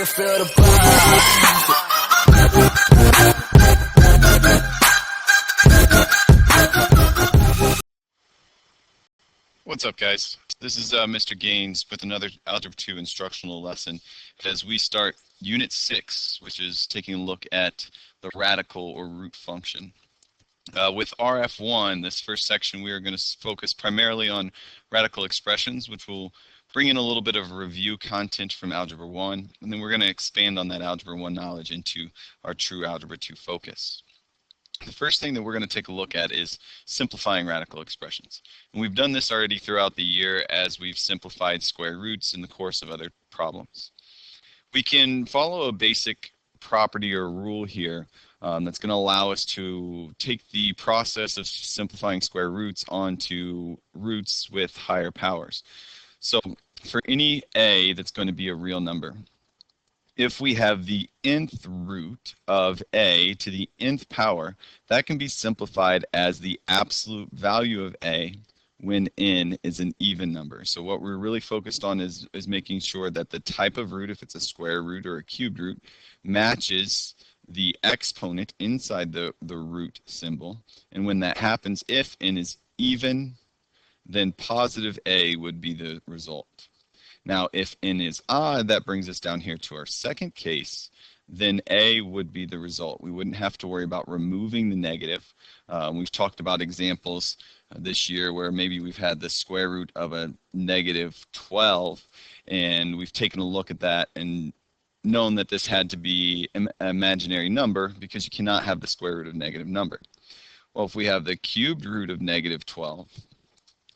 feel the vibe. What's up, guys? This is Mr. Gaines with another Algebra 2 instructional lesson as we start Unit 6, which is taking a look at the radical or root function. With RF.1, this first section, we are going to focus primarily on radical expressions, which will bring in a little bit of review content from Algebra 1, and then we're going to expand on that Algebra 1 knowledge into our true Algebra 2 focus. The first thing that we're going to take a look at is simplifying radical expressions. And we've done this already throughout the year as we've simplified square roots in the course of other problems. We can follow a basic property or rule here that's going to allow us to take the process of simplifying square roots onto roots with higher powers. So for any a that's going to be a real number, if we have the nth root of a to the nth power, that can be simplified as the absolute value of a when n is an even number. So what we're really focused on is making sure that the type of root, if it's a square root or a cubed root, matches the exponent inside the root symbol. And when that happens, if n is even, then positive a would be the result. Now, if n is odd, that brings us down here to our second case, then a would be the result. We wouldn't have to worry about removing the negative. We've talked about examples this year where maybe we've had the square root of a negative 12, and we've taken a look at that and known that this had to be an imaginary number because you cannot have the square root of negative number. Well, if we have the cubed root of negative 12,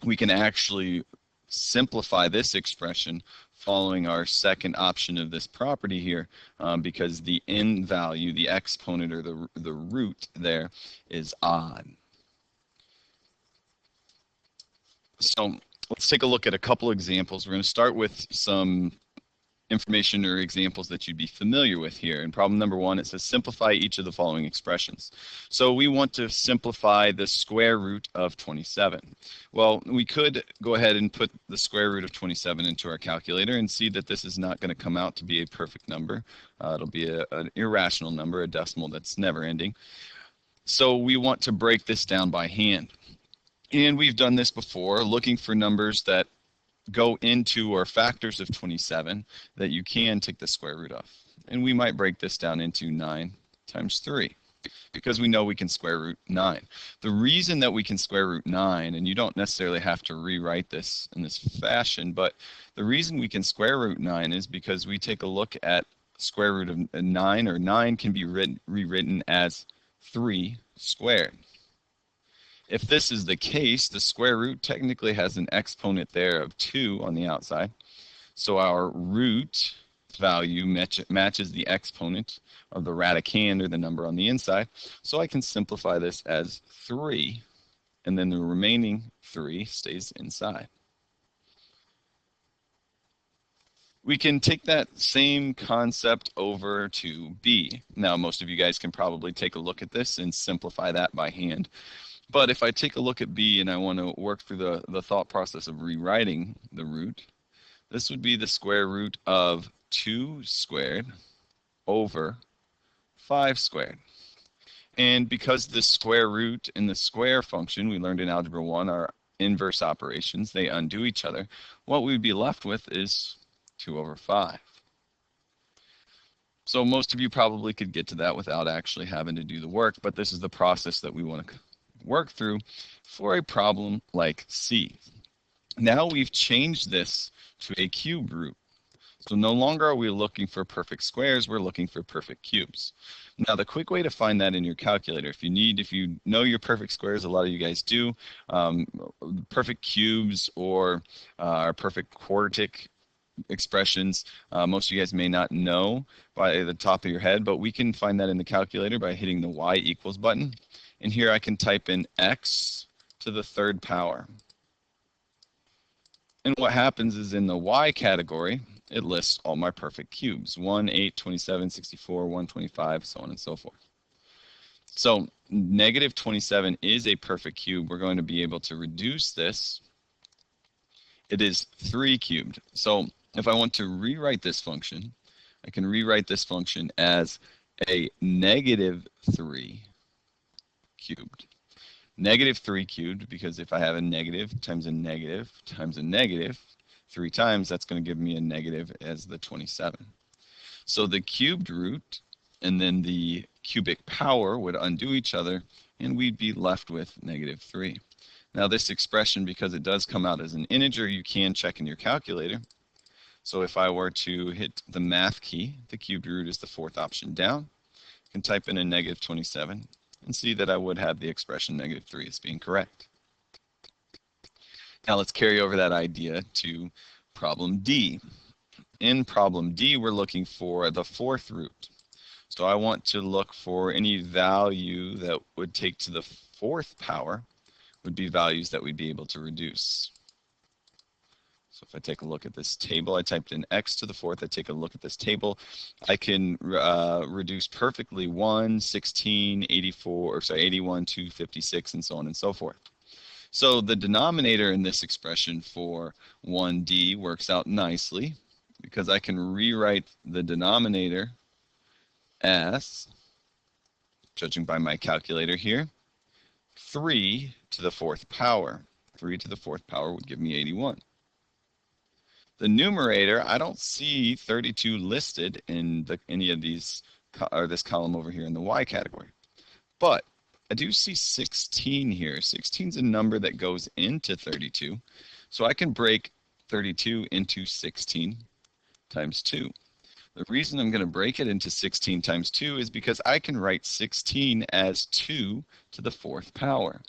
we can actually simplify this expression following our second option of this property here because the n value, the exponent or the root there is odd. So let's take a look at a couple examples. We're going to start with some information or examples that you'd be familiar with here. In problem number 1, it says simplify each of the following expressions. So we want to simplify the square root of 27. Well, we could go ahead and put the square root of 27 into our calculator and see that this is not going to come out to be a perfect number. It'll be an irrational number, a decimal that's never ending. So we want to break this down by hand. And we've done this before, looking for numbers that go into or factors of 27 that you can take the square root of. And we might break this down into 9 times 3 because we know we can square root 9. The reason that we can square root 9, and you don't necessarily have to rewrite this in this fashion, but the reason we can square root 9 is because we take a look at square root of 9, or 9 can be rewritten as 3 squared. If this is the case, the square root technically has an exponent there of 2 on the outside. So our root value matches the exponent of the radicand, or the number on the inside. So I can simplify this as 3, and then the remaining 3 stays inside. We can take that same concept over to b. Now, most of you guys can probably take a look at this and simplify that by hand. But if I take a look at b and I want to work through the thought process of rewriting the root, this would be the square root of 2 squared over 5 squared. And because the square root and the square function we learned in Algebra 1 are inverse operations, they undo each other, what we'd be left with is 2 over 5. So most of you probably could get to that without actually having to do the work, but this is the process that we want to work through for a problem like C. Now we've changed this to a cube root. So no longer are we looking for perfect squares, we're looking for perfect cubes. Now the quick way to find that in your calculator, if you know your perfect squares, a lot of you guys do, perfect cubes or perfect quartic expressions, most of you guys may not know by the top of your head, but we can find that in the calculator by hitting the y equals button. And here I can type in x to the 3rd power. And what happens is in the y category, it lists all my perfect cubes, 1, 8, 27, 64, 125, so on and so forth. So negative 27 is a perfect cube. We're going to be able to reduce this. It is 3 cubed. So if I want to rewrite this function, I can rewrite this function as a negative 3 cubed. Negative 3 cubed, because if I have a negative times a negative times a negative 3 times, that's going to give me a negative as the 27. So the cubed root and then the cubic power would undo each other, and we'd be left with negative 3. Now this expression, because it does come out as an integer, you can check in your calculator. So if I were to hit the math key, the cubed root is the fourth option down. I can type in a negative 27 and see that I would have the expression negative 3 as being correct. Now let's carry over that idea to problem D. In problem D, we're looking for the fourth root. So I want to look for any value that would take to the fourth power would be values that we'd be able to reduce. So if I take a look at this table, I typed in x to the fourth. I take a look at this table. I can reduce perfectly 1, 16, 84, or sorry, 81, 2, 56, and so on and so forth. So the denominator in this expression for 1D works out nicely because I can rewrite the denominator as, judging by my calculator here, 3 to the fourth power. 3 to the fourth power would give me 81. The numerator, I don't see 32 listed in any of these, or this column over here in the y category. But I do see 16 here. 16 is a number that goes into 32. So I can break 32 into 16 times 2. The reason I'm going to break it into 16 times 2 is because I can write 16 as 2 to the fourth power.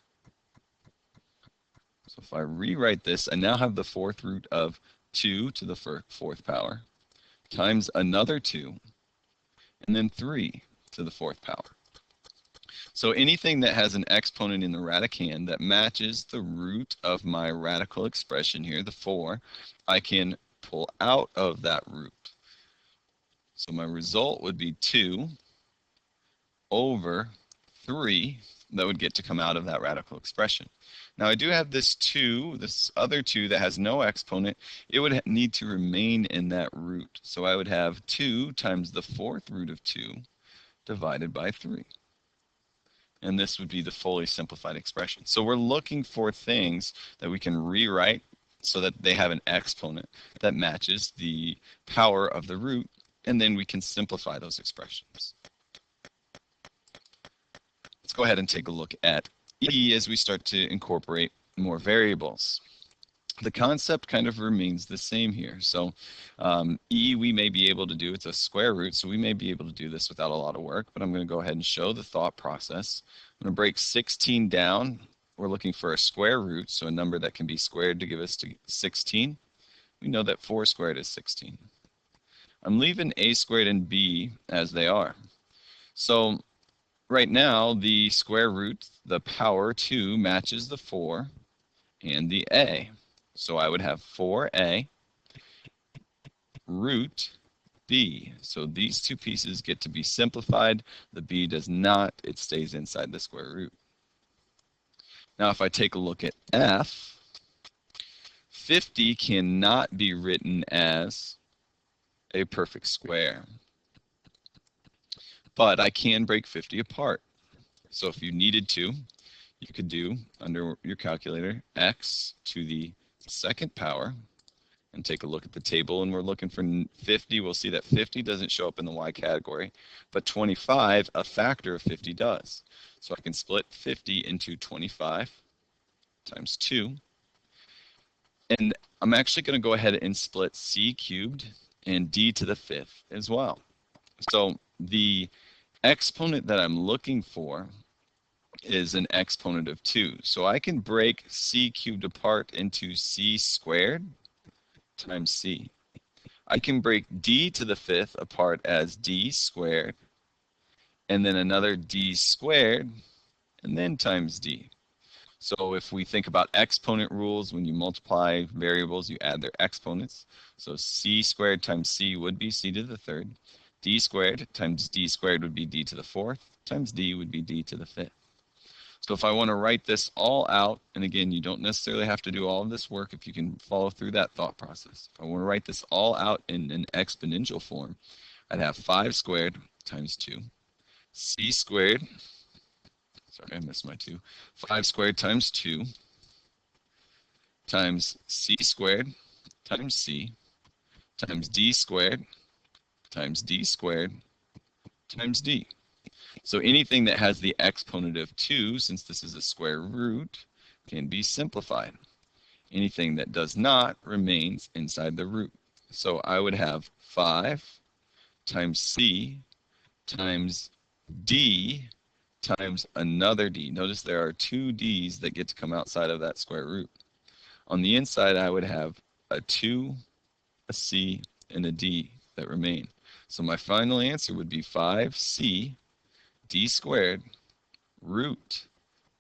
So if I rewrite this, I now have the fourth root of 2 to the fourth power times another 2, and then 3 to the fourth power. So anything that has an exponent in the radicand that matches the root of my radical expression here, the 4, I can pull out of that root. So my result would be 2 over 3 that would get to come out of that radical expression. Now I do have this 2, this other 2 that has no exponent. It would need to remain in that root. So I would have 2 times the fourth root of 2 divided by 3. And this would be the fully simplified expression. So we're looking for things that we can rewrite so that they have an exponent that matches the power of the root, and then we can simplify those expressions. Let's go ahead and take a look at E as we start to incorporate more variables. The concept kind of remains the same here. So E we may be able to do, it's a square root, so we may be able to do this without a lot of work, but I'm going to go ahead and show the thought process. I'm going to break 16 down. We're looking for a square root, so a number that can be squared to give us to 16. We know that 4 squared is 16. I'm leaving a squared and b as they are. So right now, the square root, the power 2, matches the 4 and the a. So I would have 4a root b. So these two pieces get to be simplified. The b does not. It stays inside the square root. Now if I take a look at f, 50 cannot be written as a perfect square. But I can break 50 apart. So if you needed to, you could do, under your calculator, x to the second power, and take a look at the table, and we're looking for 50. We'll see that 50 doesn't show up in the y category, but 25, a factor of 50, does. So I can split 50 into 25 times 2. And I'm actually going to go ahead and split c cubed and d to the fifth as well. So the exponent that I'm looking for is an exponent of 2. So I can break c cubed apart into c squared times c. I can break d to the fifth apart as d squared, and then another d squared, and then times d. So if we think about exponent rules, when you multiply variables, you add their exponents. So c squared times c would be c to the third. D squared times d squared would be d to the fourth, times d would be d to the fifth. So if I want to write this all out, and again, you don't necessarily have to do all of this work if you can follow through that thought process. If I want to write this all out in an exponential form, I'd have 5 squared times 2. C squared, sorry, I missed my 2. 5 squared times 2 times C squared times C times D squared times D squared times D. So anything that has the exponent of 2, since this is a square root, can be simplified. Anything that does not remains inside the root. So I would have 5 times C times D times another D. Notice there are 2 D's that get to come outside of that square root. On the inside, I would have a 2, a C, and a D that remain. So my final answer would be 5C D squared root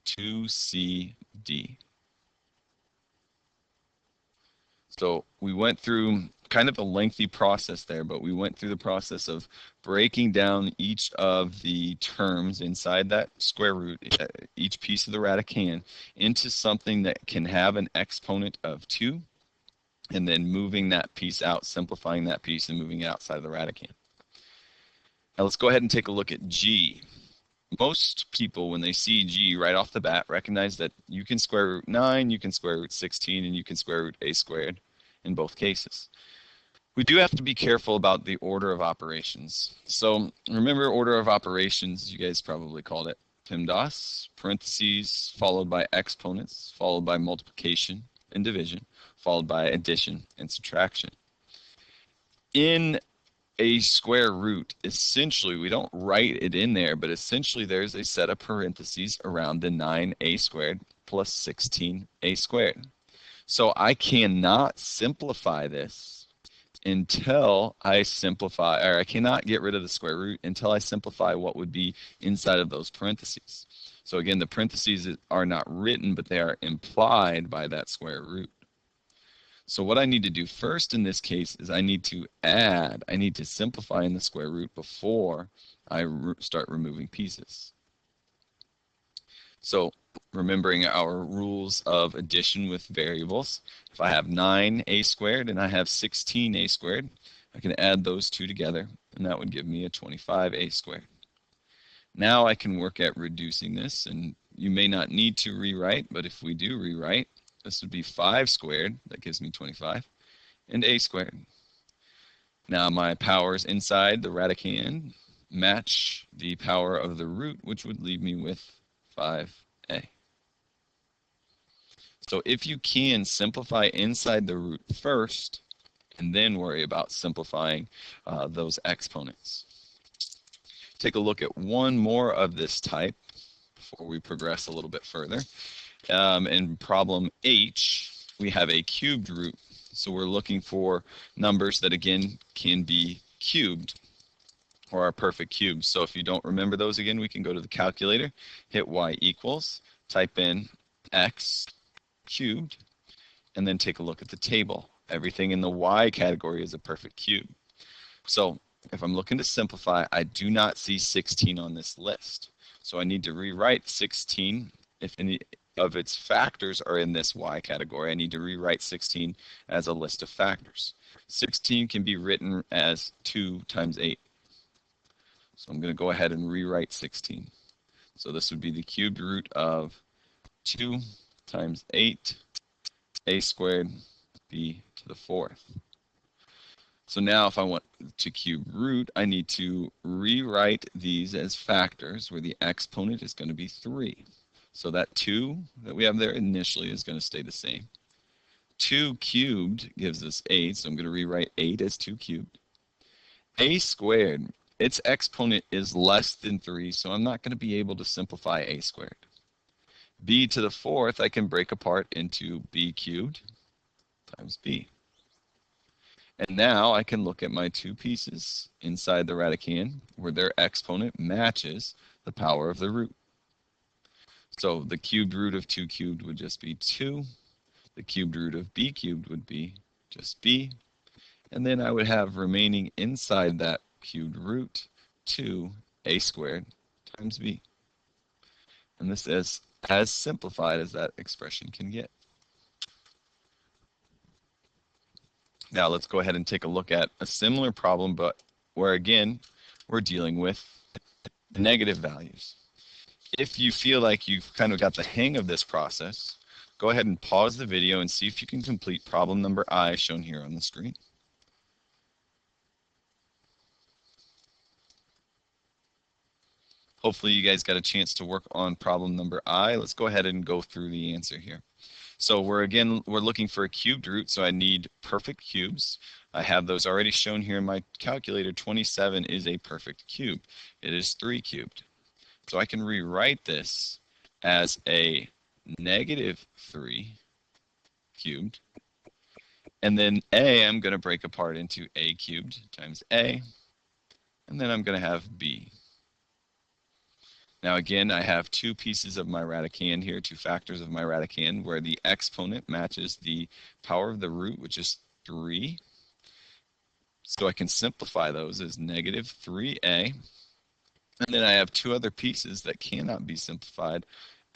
2CD. So we went through kind of a lengthy process there, but we went through the process of breaking down each of the terms inside that square root, each piece of the radicand, into something that can have an exponent of 2, and then moving that piece out, simplifying that piece, and moving it outside of the radicand. Now let's go ahead and take a look at G. Most people, when they see G right off the bat, recognize that you can square root 9, you can square root 16, and you can square root a squared in both cases. We do have to be careful about the order of operations. So remember, order of operations, you guys probably called it PEMDAS, parentheses, followed by exponents, followed by multiplication and division, followed by addition and subtraction. In a square root, essentially, we don't write it in there, but essentially there's a set of parentheses around the 9a squared plus 16a squared. So I cannot simplify this until I simplify, or I cannot get rid of the square root until I simplify what would be inside of those parentheses. So again, the parentheses are not written, but they are implied by that square root. So what I need to do first in this case is I need to add, I need to simplify in the square root before I start removing pieces. So remembering our rules of addition with variables, if I have 9a squared and I have 16a squared, I can add those two together, and that would give me a 25a squared. Now I can work at reducing this, and you may not need to rewrite, but if we do rewrite, this would be 5 squared, that gives me 25, and a squared. Now my powers inside the radicand match the power of the root, which would leave me with 5a. So if you can, simplify inside the root first, and then worry about simplifying those exponents. Take a look at one more of this type before we progress a little bit further. In problem H, we have a cubed root. So we're looking for numbers that, again, can be cubed or are perfect cubes. So if you don't remember those, again, we can go to the calculator, hit y equals, type in x cubed, and then take a look at the table. Everything in the y category is a perfect cube. So if I'm looking to simplify, I do not see 16 on this list. So I need to rewrite 16 if any of its factors are in this y category. I need to rewrite 16 as a list of factors. 16 can be written as 2 times 8. So I'm going to go ahead and rewrite 16. So this would be the cubed root of 2 times 8, a squared, b to the 4th. So now if I want to cube root, I need to rewrite these as factors where the exponent is going to be 3. So that 2 that we have there initially is going to stay the same. 2 cubed gives us 8, so I'm going to rewrite 8 as 2 cubed. A squared, its exponent is less than 3, so I'm not going to be able to simplify a squared. B to the 4th I can break apart into b cubed times b. And now I can look at my two pieces inside the radicand where their exponent matches the power of the root. So the cubed root of 2 cubed would just be 2. The cubed root of b cubed would be just b. And then I would have remaining inside that cubed root 2a squared times b. And this is as simplified as that expression can get. Now let's go ahead and take a look at a similar problem, but where again, we're dealing with negative values. If you feel like you've kind of got the hang of this process, go ahead and pause the video and see if you can complete problem number I shown here on the screen. Hopefully you guys got a chance to work on problem number I. Let's go ahead and go through the answer here. So we're looking for a cubed root, so I need perfect cubes. I have those already shown here in my calculator. 27 is a perfect cube. It is 3 cubed. So I can rewrite this as a negative 3 cubed. And then A, I'm going to break apart into A cubed times A. And then I'm going to have B. Now again, I have 2 pieces of my radicand here, 2 factors of my radicand, where the exponent matches the power of the root, which is 3. So I can simplify those as negative 3a. And then I have 2 other pieces that cannot be simplified,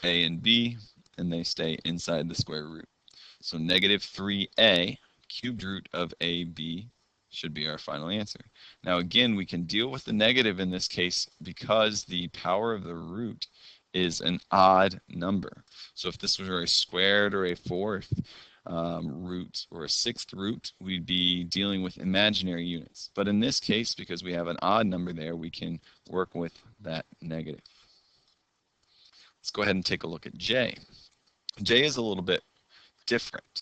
a and b, and they stay inside the square root. So negative 3a cubed root of ab should be our final answer. Now again, we can deal with the negative in this case because the power of the root is an odd number. So if this were a squared or a 4th root or a 6th root, we'd be dealing with imaginary units. But in this case, because we have an odd number there, we can work with that negative. Let's go ahead and take a look at J. J is a little bit different.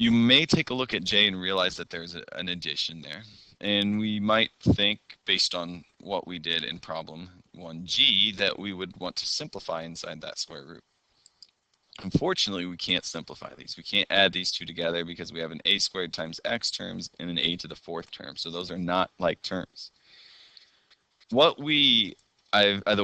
You may take a look at J and realize that there's an addition there. And we might think, based on what we did in problem 1G, that we would want to simplify inside that square root. Unfortunately, we can't simplify these. We can't add these 2 together because we have an a squared times x terms and an a to the 4th term. So those are not like terms. The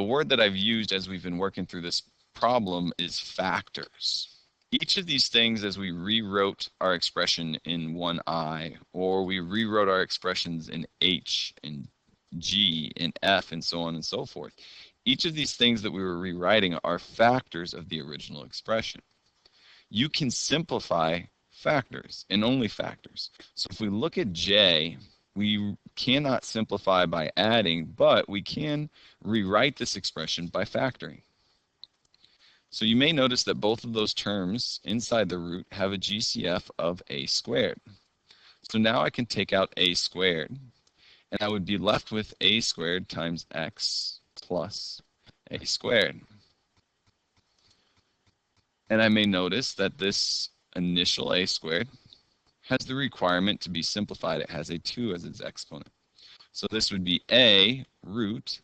word that I've used as we've been working through this problem is factors. Each of these things, as we rewrote our expression in 1i, or we rewrote our expressions in h and g and f and so on and so forth, each of these things that we were rewriting are factors of the original expression. You can simplify factors and only factors. So if we look at J, we cannot simplify by adding, but we can rewrite this expression by factoring. So you may notice that both of those terms inside the root have a GCF of a squared. So now I can take out a squared, and I would be left with a squared times x plus a squared. And I may notice that this initial a squared has the requirement to be simplified. It has a 2 as its exponent. So this would be a root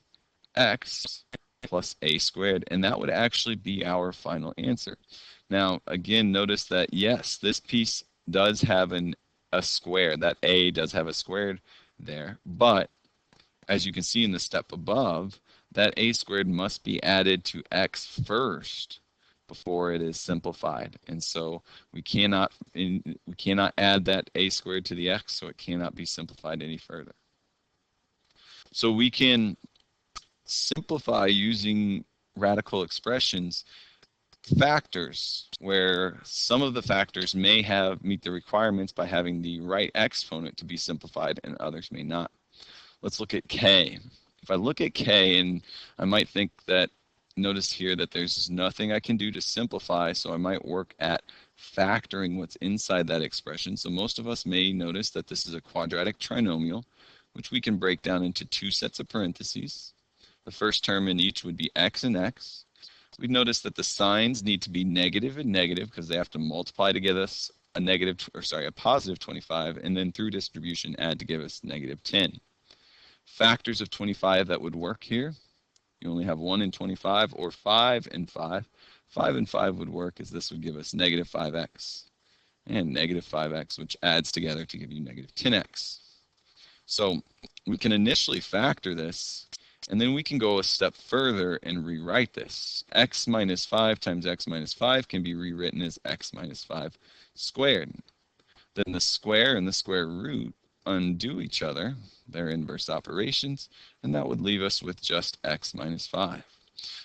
x plus a squared, and that would actually be our final answer. Now, again, notice that, yes, this piece does have a square. That a does have a squared there, but as you can see in the step above, that a squared must be added to x first before it is simplified. And so we cannot add that a squared to the x, so it cannot be simplified any further. So we can simplify using radical expressions factors, where some of the factors may meet the requirements by having the right exponent to be simplified and others may not. Let's look at k. If I look at k, and I might think that, notice here that there's nothing I can do to simplify, so I might work at factoring what's inside that expression. So most of us may notice that this is a quadratic trinomial, which we can break down into 2 sets of parentheses. The first term in each would be x and x. We'd notice that the signs need to be negative and negative because they have to multiply to give us a positive 25, and then through distribution add to give us negative 10. Factors of 25 that would work here, you only have 1 and 25, or 5 and 5. 5 and 5 would work, as this would give us negative 5x and negative 5x, which adds together to give you negative 10x. So we can initially factor this, and then we can go a step further and rewrite this. X minus 5 times x minus 5 can be rewritten as x minus 5 squared. Then the square and the square root undo each other, their inverse operations, and that would leave us with just x minus 5.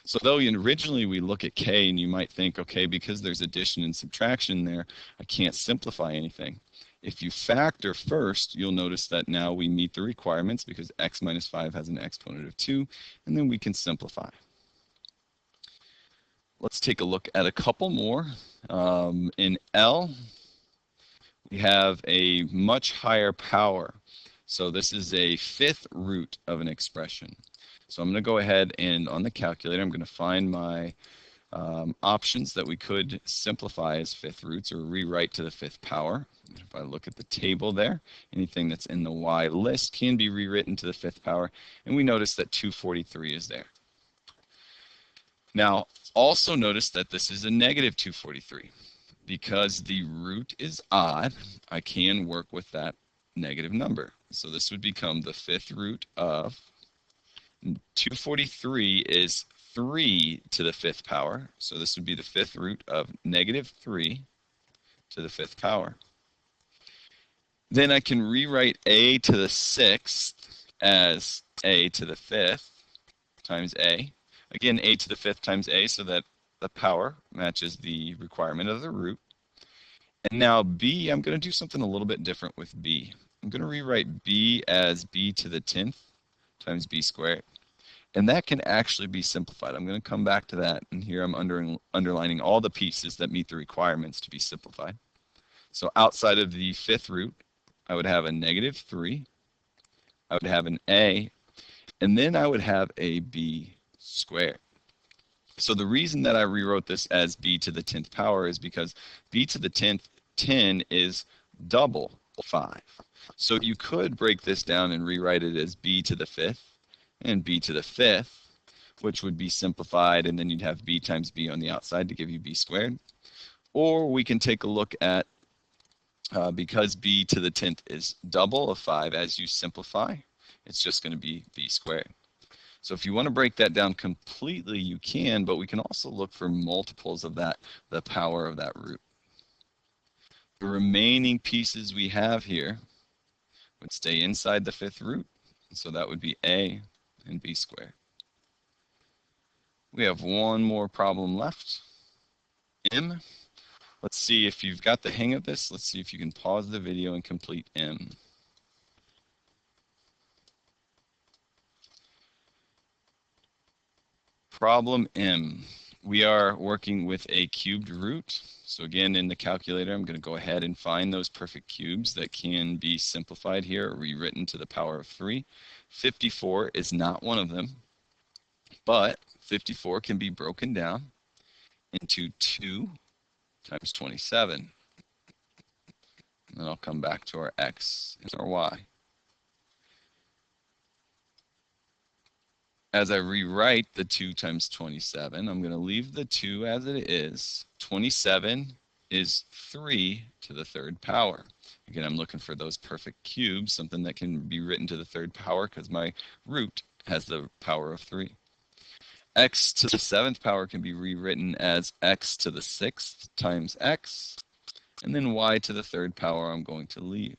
So though originally we look at k and you might think, okay, because there's addition and subtraction there, I can't simplify anything. If you factor first, you'll notice that now we meet the requirements because x minus 5 has an exponent of 2, and then we can simplify. Let's take a look at a couple more. In L, we have a much higher power. So this is a fifth root of an expression. So I'm going to go ahead and on the calculator, I'm going to find my options that we could simplify as fifth roots or rewrite to the fifth power. If I look at the table there, anything that's in the y list can be rewritten to the fifth power, and we notice that 243 is there. Now, also notice that this is a negative 243. Because the root is odd, I can work with that negative number. So this would become the fifth root of 243 is 3 to the fifth power. So this would be the fifth root of negative 3 to the fifth power. Then I can rewrite a to the sixth as a to the fifth times a. Again, a to the fifth times a so that the power matches the requirement of the root. And now b, I'm going to do something a little bit different with b. I'm going to rewrite b as b to the 10th times b squared. And that can actually be simplified. I'm going to come back to that, and here I'm underlining all the pieces that meet the requirements to be simplified. So outside of the fifth root, I would have a negative 3, I would have an a, and then I would have a b squared. So the reason that I rewrote this as b to the 10th power is because b to the 10th, 10 is double 5. So you could break this down and rewrite it as b to the 5th and b to the 5th, which would be simplified, and then you'd have b times b on the outside to give you b squared. Or we can take a look at, because b to the 10th is double of 5, as you simplify, it's just going to be b squared. So if you want to break that down completely, you can, but we can also look for multiples of that, the power of that root. The remaining pieces we have here would stay inside the fifth root, so that would be a and b squared. We have one more problem left. M. Let's see if you've got the hang of this. Let's see if you can pause the video and complete M. Problem M. We are working with a cubed root. So again, in the calculator, I'm going to go ahead and find those perfect cubes that can be simplified here, or rewritten to the power of 3. 54 is not one of them, but 54 can be broken down into 2 times 27. And then I'll come back to our x and our y. As I rewrite the 2 times 27, I'm going to leave the 2 as it is. 27 is 3 to the third power. Again, I'm looking for those perfect cubes, something that can be written to the third power because my root has the power of 3. X to the 7th power can be rewritten as x to the 6th times x, and then y to the third power I'm going to leave.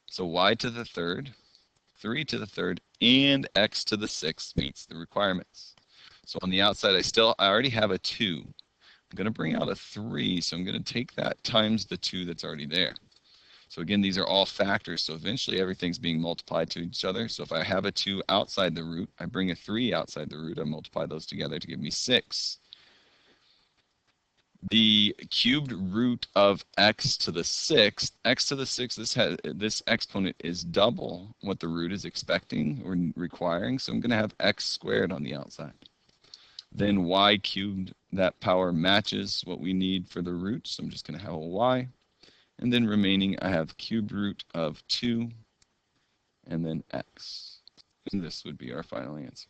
So y to the third, 3 to the third, and x to the 6th meets the requirements. So on the outside, I already have a 2. I'm going to bring out a 3, so I'm going to take that times the 2 that's already there. So again, these are all factors, so eventually everything's being multiplied to each other. So if I have a 2 outside the root, I bring a 3 outside the root, I multiply those together to give me 6. The cubed root of x to the 6th, x to the 6th, this exponent is double what the root is expecting or requiring, so I'm going to have x squared on the outside. Then y cubed, that power matches what we need for the root, so I'm just going to have a y. And then remaining, I have cubed root of 2 and then x. And this would be our final answer.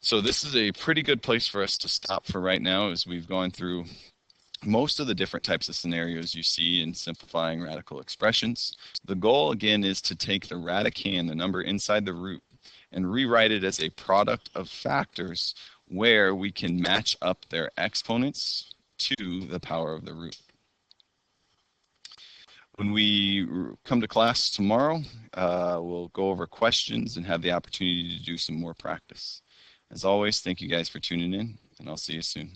So this is a pretty good place for us to stop for right now, as we've gone through most of the different types of scenarios you see in simplifying radical expressions. The goal, again, is to take the radicand, the number inside the root, and rewrite it as a product of factors where we can match up their exponents to the power of the root. When we come to class tomorrow, we'll go over questions and have the opportunity to do some more practice. As always, thank you guys for tuning in, and I'll see you soon.